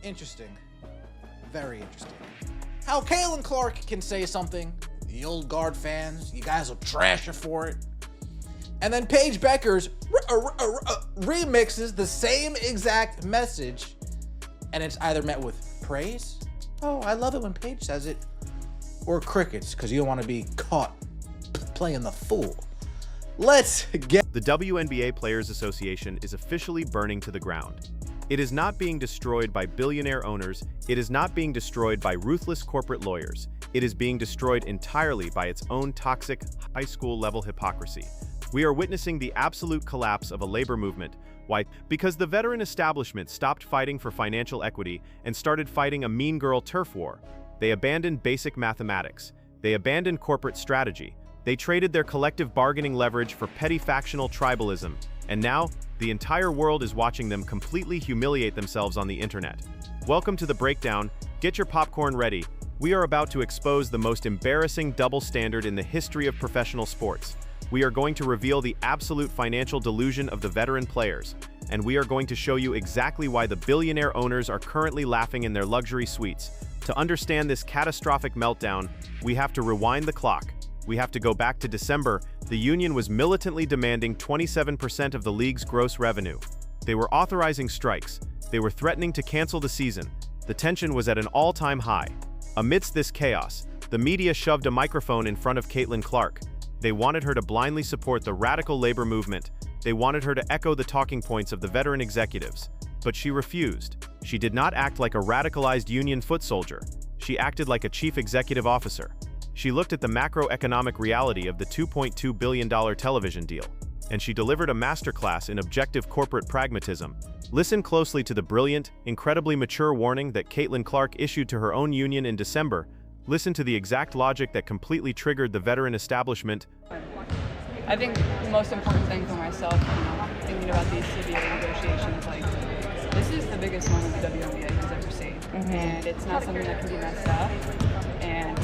Interesting. Very interesting. How Caitlyn Clark can say something, the old guard fans, you guys will trash her for it. And then Paige Bueckers remixes the same exact message, and it's either met with praise, oh, I love it when Paige says it, or crickets, because you don't want to be caught playing the fool. Let's get... The WNBA Players Association is officially burning to the ground. It is not being destroyed by billionaire owners. It is not being destroyed by ruthless corporate lawyers. It is being destroyed entirely by its own toxic, high school-level hypocrisy. We are witnessing the absolute collapse of a labor movement. Why? Because the veteran establishment stopped fighting for financial equity and started fighting a mean girl turf war. They abandoned basic mathematics. They abandoned corporate strategy. They traded their collective bargaining leverage for petty factional tribalism. And now, the entire world is watching them completely humiliate themselves on the internet. Welcome to the breakdown. Get your popcorn ready. We are about to expose the most embarrassing double standard in the history of professional sports. We are going to reveal the absolute financial delusion of the veteran players, and we are going to show you exactly why the billionaire owners are currently laughing in their luxury suites. To understand this catastrophic meltdown, we have to rewind the clock. We have to go back to December. The union was militantly demanding 27% of the league's gross revenue. They were authorizing strikes. They were threatening to cancel the season. The tension was at an all-time high. Amidst this chaos, the media shoved a microphone in front of Caitlyn Clark. They wanted her to blindly support the radical labor movement. They wanted her to echo the talking points of the veteran executives. But she refused. She did not act like a radicalized union foot soldier. She acted like a chief executive officer. She looked at the macroeconomic reality of the $2.2 billion television deal, and she delivered a masterclass in objective corporate pragmatism. Listen closely to the brilliant, incredibly mature warning that Caitlyn Clark issued to her own union in December. Listen to the exact logic that completely triggered the veteran establishment. I think the most important thing for myself, thinking about these CBA negotiations, this is the biggest moment the WNBA has ever seen, and it's not something that can be messed up. And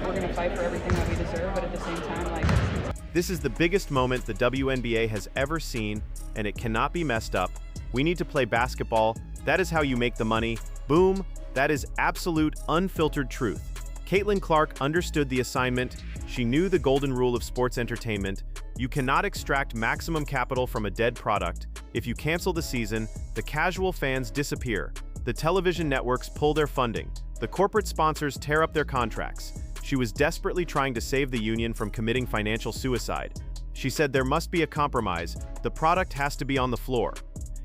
we're going to fight for everything that we deserve, but at the same time, This is the biggest moment the WNBA has ever seen, and it cannot be messed up. We need to play basketball. That is how you make the money. Boom. That is absolute, unfiltered truth. Caitlyn Clark understood the assignment. She knew the golden rule of sports entertainment. You cannot extract maximum capital from a dead product. If you cancel the season, the casual fans disappear. The television networks pull their funding. The corporate sponsors tear up their contracts. She was desperately trying to save the union from committing financial suicide. She said there must be a compromise. The product has to be on the floor.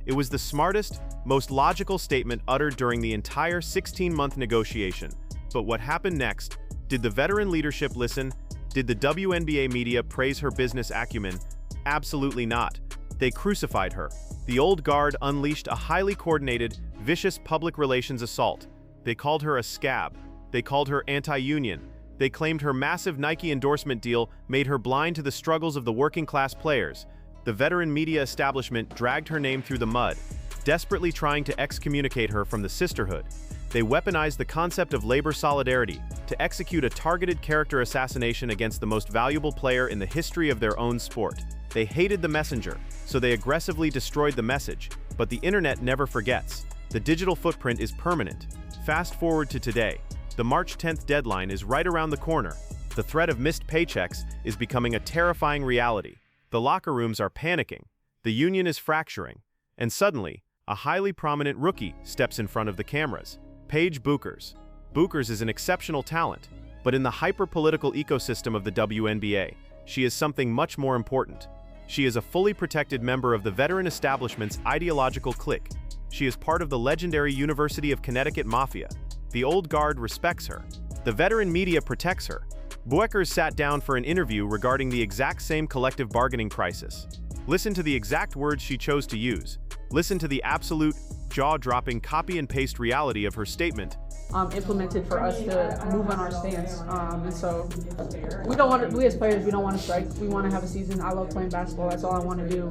It was the smartest, most logical statement uttered during the entire 16-month negotiation. But what happened next? Did the veteran leadership listen? Did the WNBA media praise her business acumen? Absolutely not. They crucified her. The old guard unleashed a highly coordinated, vicious public relations assault. They called her a scab. They called her anti-union. They claimed her massive Nike endorsement deal made her blind to the struggles of the working-class players. The veteran media establishment dragged her name through the mud, desperately trying to excommunicate her from the sisterhood. They weaponized the concept of labor solidarity to execute a targeted character assassination against the most valuable player in the history of their own sport. They hated the messenger, so they aggressively destroyed the message. But the internet never forgets. The digital footprint is permanent. Fast forward to today. The March 10th deadline is right around the corner. The threat of missed paychecks is becoming a terrifying reality. The locker rooms are panicking. The union is fracturing. And suddenly, a highly prominent rookie steps in front of the cameras. Paige Bueckers. Bueckers is an exceptional talent, but in the hyper-political ecosystem of the WNBA, she is something much more important. She is a fully protected member of the veteran establishment's ideological clique. She is part of the legendary University of Connecticut Mafia. The old guard respects her. The veteran media protects her. Bueckers sat down for an interview regarding the exact same collective bargaining crisis. Listen to the exact words she chose to use. Listen to the absolute, jaw-dropping copy-and-paste reality of her statement. Implemented for us to move on our stance, and so we as players, we don't want to strike. We want to have a season. I love playing basketball. That's all I want to do.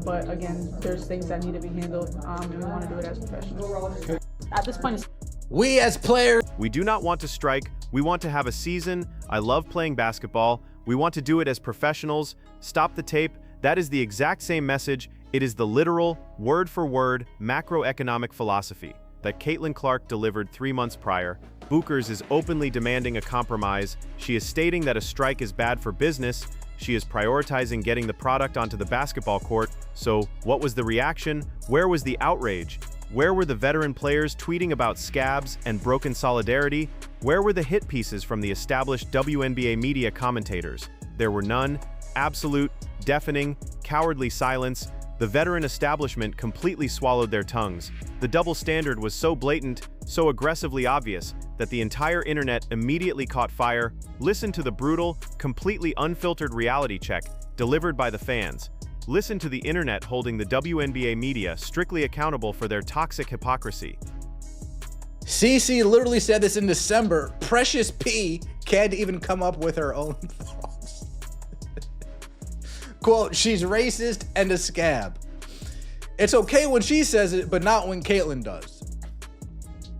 But again, there's things that need to be handled, and we want to do it as professionals. At this point, we as players, we do not want to strike. We want to have a season. I love playing basketball. We want to do it as professionals. Stop the tape. That is the exact same message. It is the literal, word-for-word, macroeconomic philosophy. that Caitlyn Clark delivered 3 months prior. Bueckers is openly demanding a compromise. She is stating that a strike is bad for business. She is prioritizing getting the product onto the basketball court. So, what was the reaction? Where was the outrage? Where were the veteran players tweeting about scabs and broken solidarity? Where were the hit pieces from the established WNBA media commentators? There were none. Absolute, deafening, cowardly silence. The veteran establishment completely swallowed their tongues. The double standard was so blatant, so aggressively obvious, that the entire internet immediately caught fire. Listen to the brutal, completely unfiltered reality check delivered by the fans. Listen to the internet holding the WNBA media strictly accountable for their toxic hypocrisy. CC literally said this in December. Precious P can't even come up with her own thoughts. Quote, she's racist and a scab. It's okay when she says it, but not when Caitlyn does.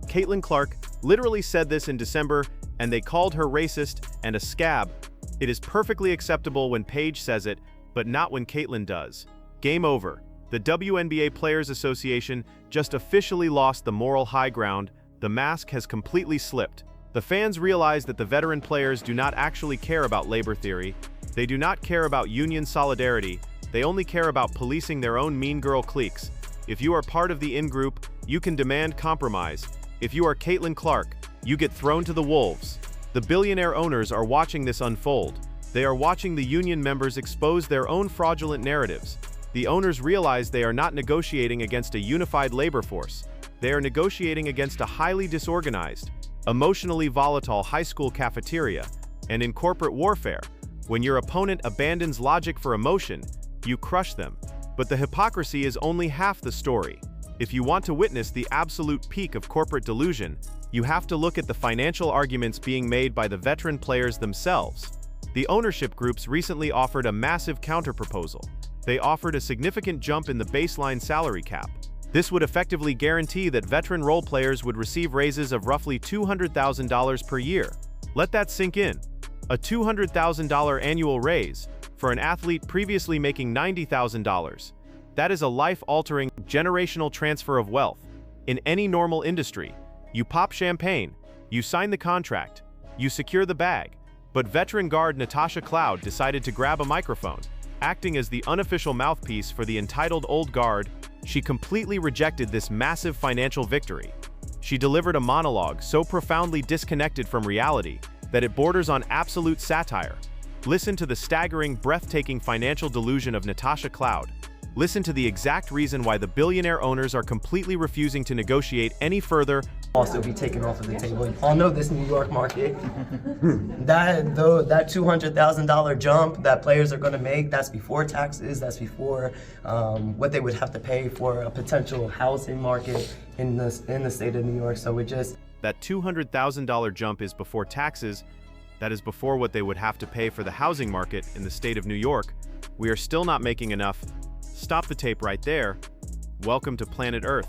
Caitlyn Clark literally said this in December, and they called her racist and a scab. It is perfectly acceptable when Paige says it, but not when Caitlyn does. Game over. The WNBA Players Association just officially lost the moral high ground. The mask has completely slipped. The fans realize that the veteran players do not actually care about labor theory. They do not care about union solidarity. They only care about policing their own mean girl cliques. If you are part of the in-group, you can demand compromise. If you are Caitlyn Clark, you get thrown to the wolves. The billionaire owners are watching this unfold. They are watching the union members expose their own fraudulent narratives. The owners realize they are not negotiating against a unified labor force. They are negotiating against a highly disorganized, emotionally volatile high school cafeteria. And in corporate warfare, when your opponent abandons logic for emotion, you crush them. But the hypocrisy is only half the story. If you want to witness the absolute peak of corporate delusion, you have to look at the financial arguments being made by the veteran players themselves. The ownership groups recently offered a massive counterproposal. They offered a significant jump in the baseline salary cap. This would effectively guarantee that veteran role players would receive raises of roughly $200,000 per year. Let that sink in. A $200,000 annual raise for an athlete previously making $90,000. That is a life-altering, generational transfer of wealth. In any normal industry, you pop champagne, you sign the contract, you secure the bag. But veteran guard Natasha Cloud decided to grab a microphone. Acting as the unofficial mouthpiece for the entitled old guard, she completely rejected this massive financial victory. She delivered a monologue so profoundly disconnected from reality that it borders on absolute satire. Listen to the staggering, breathtaking financial delusion of Natasha Cloud. Listen to the exact reason why the billionaire owners are completely refusing to negotiate any further. Also be taken off of the table. Y'all know this New York market. That $200,000 jump that players are going to make, that's before taxes, that's before what they would have to pay for a potential housing market in the state of New York. So it just... That $200,000 jump is before taxes. That is before what they would have to pay for the housing market in the state of New York. We are still not making enough. Stop the tape right there. Welcome to planet Earth.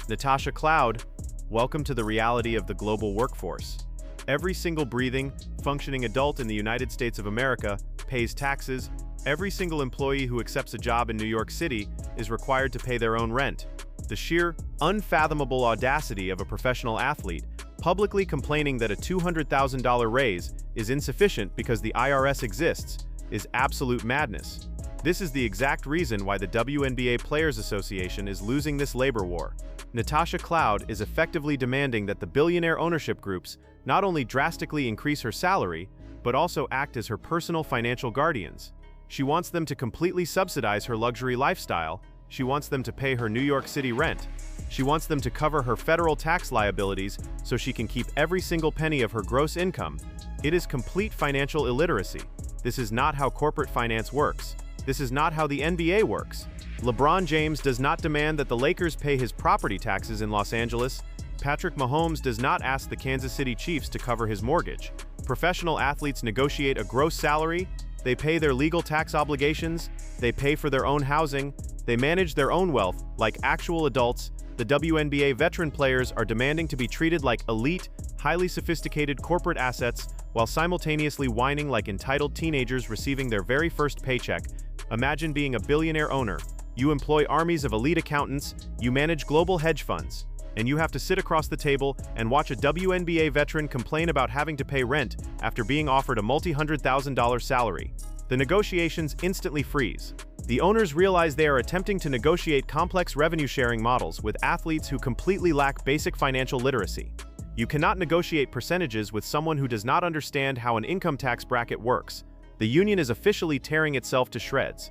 Natasha Cloud, welcome to the reality of the global workforce. Every single breathing, functioning adult in the United States of America pays taxes. Every single employee who accepts a job in New York City is required to pay their own rent. The sheer, unfathomable audacity of a professional athlete publicly complaining that a $200,000 raise is insufficient because the IRS exists is absolute madness. This is the exact reason why the WNBA Players Association is losing this labor war. Natasha Cloud is effectively demanding that the billionaire ownership groups not only drastically increase her salary, but also act as her personal financial guardians. She wants them to completely subsidize her luxury lifestyle. She wants them to pay her New York City rent. She wants them to cover her federal tax liabilities so she can keep every single penny of her gross income. It is complete financial illiteracy. This is not how corporate finance works. This is not how the NBA works. LeBron James does not demand that the Lakers pay his property taxes in Los Angeles. Patrick Mahomes does not ask the Kansas City Chiefs to cover his mortgage. Professional athletes negotiate a gross salary. They pay their legal tax obligations. They pay for their own housing. They manage their own wealth like actual adults. The WNBA veteran players are demanding to be treated like elite, highly sophisticated corporate assets while simultaneously whining like entitled teenagers receiving their very first paycheck. Imagine being a billionaire owner. You employ armies of elite accountants. You manage global hedge funds. and you have to sit across the table and watch a WNBA veteran complain about having to pay rent after being offered a multi-$100,000 salary. The negotiations instantly freeze. The owners realize they are attempting to negotiate complex revenue-sharing models with athletes who completely lack basic financial literacy. You cannot negotiate percentages with someone who does not understand how an income tax bracket works. The union is officially tearing itself to shreds.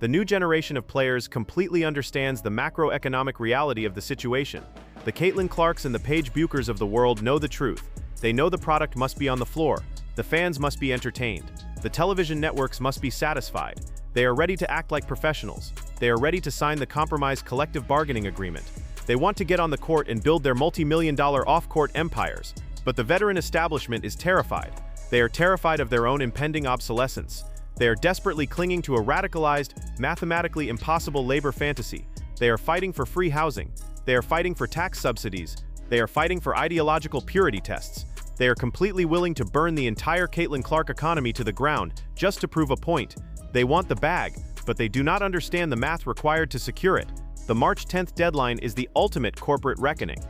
The new generation of players completely understands the macroeconomic reality of the situation. The Caitlyn Clarks and the Paige Bueckers of the world know the truth. They know the product must be on the floor. The fans must be entertained. The television networks must be satisfied. They are ready to act like professionals. They are ready to sign the compromise collective bargaining agreement. They want to get on the court and build their multi-million-dollar off-court empires. But the veteran establishment is terrified. They are terrified of their own impending obsolescence. They are desperately clinging to a radicalized, mathematically impossible labor fantasy. They are fighting for free housing. They are fighting for tax subsidies. They are fighting for ideological purity tests. They are completely willing to burn the entire Caitlyn Clark economy to the ground just to prove a point. They want the bag, but they do not understand the math required to secure it. The March 10th deadline is the ultimate corporate reckoning.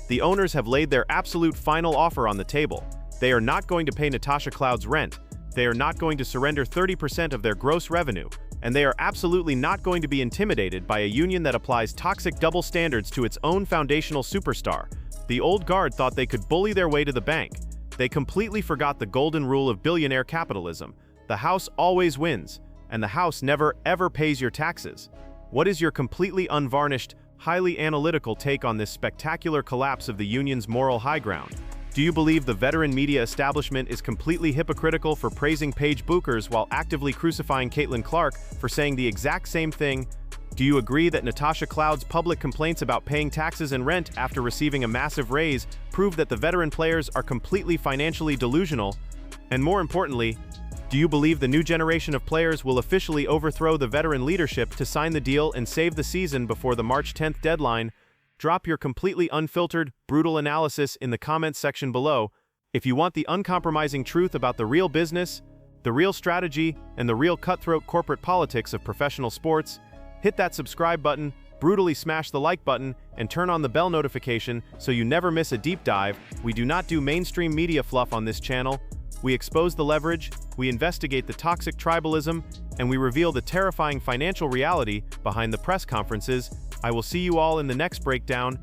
The owners have laid their absolute final offer on the table. They are not going to pay Natasha Cloud's rent. They are not going to surrender 30% of their gross revenue. And they are absolutely not going to be intimidated by a union that applies toxic double standards to its own foundational superstar. The old guard thought they could bully their way to the bank. They completely forgot the golden rule of billionaire capitalism. The house always wins, and the house never ever pays your taxes. What is your completely unvarnished, highly analytical take on this spectacular collapse of the union's moral high ground? Do you believe the veteran media establishment is completely hypocritical for praising Paige Bueckers while actively crucifying Caitlyn Clark for saying the exact same thing? Do you agree that Natasha Cloud's public complaints about paying taxes and rent after receiving a massive raise prove that the veteran players are completely financially delusional? And more importantly, do you believe the new generation of players will officially overthrow the veteran leadership to sign the deal and save the season before the March 10th deadline? Drop your completely unfiltered, brutal analysis in the comments section below. If you want the uncompromising truth about the real business, the real strategy, and the real cutthroat corporate politics of professional sports, hit that subscribe button, brutally smash the like button, and turn on the bell notification so you never miss a deep dive. We do not do mainstream media fluff on this channel. We expose the leverage, we investigate the toxic tribalism, and we reveal the terrifying financial reality behind the press conferences. I will see you all in the next breakdown.